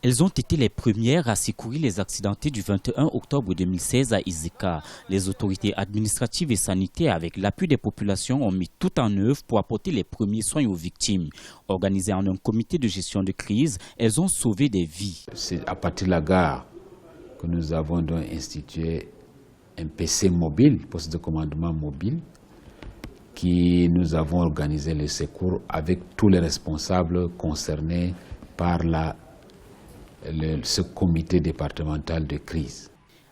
Elles ont été les premières à secourir les accidentés du 21 octobre 2016 à Izeka. Les autorités administratives et sanitaires, avec l'appui des populations, ont mis tout en œuvre pour apporter les premiers soins aux victimes. Organisées en un comité de gestion de crise, elles ont sauvé des vies. C'est à partir de la gare que nous avons donc institué un PC mobile, poste de commandement mobile, qui nous avons organisé le secours avec tous les responsables concernés par ce comité départemental de crise.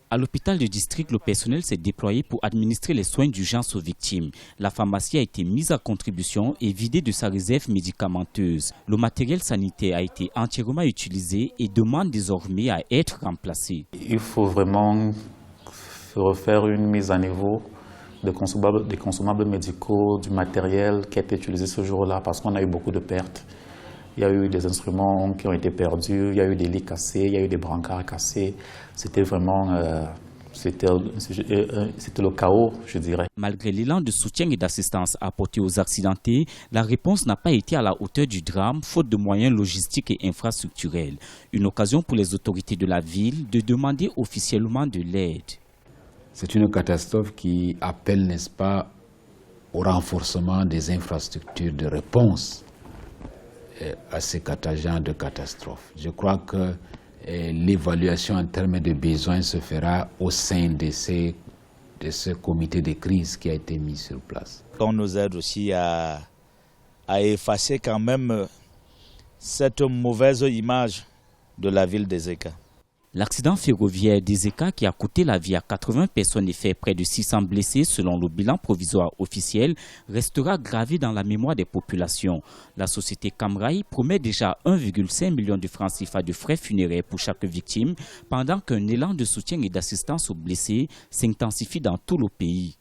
À l'hôpital de district, le personnel s'est déployé pour administrer les soins d'urgence aux victimes. La pharmacie a été mise à contribution et vidée de sa réserve médicamenteuse. Le matériel sanitaire a été entièrement utilisé et demande désormais à être remplacé. Il faut vraiment refaire une mise à niveau des consommables médicaux, du matériel qui a été utilisé ce jour-là parce qu'on a eu beaucoup de pertes. Il y a eu des instruments qui ont été perdus, il y a eu des lits cassés, il y a eu des brancards cassés. C'était vraiment c'était le chaos, je dirais. Malgré l'élan de soutien et d'assistance apporté aux accidentés, la réponse n'a pas été à la hauteur du drame, faute de moyens logistiques et infrastructurels. Une occasion pour les autorités de la ville de demander officiellement de l'aide. C'est une catastrophe qui appelle, n'est-ce pas, au renforcement des infrastructures de réponse à ces genres de catastrophes. Je crois que l'évaluation en termes de besoins se fera au sein de ce comité de crise qui a été mis sur place. On nous aide aussi à effacer quand même cette mauvaise image de la ville d'Izeka. L'accident ferroviaire d'Izeka qui a coûté la vie à 80 personnes et fait près de 600 blessés selon le bilan provisoire officiel restera gravé dans la mémoire des populations. La société Camraï promet déjà 1,5 million de francs CFA de frais funéraires pour chaque victime pendant qu'un élan de soutien et d'assistance aux blessés s'intensifie dans tout le pays.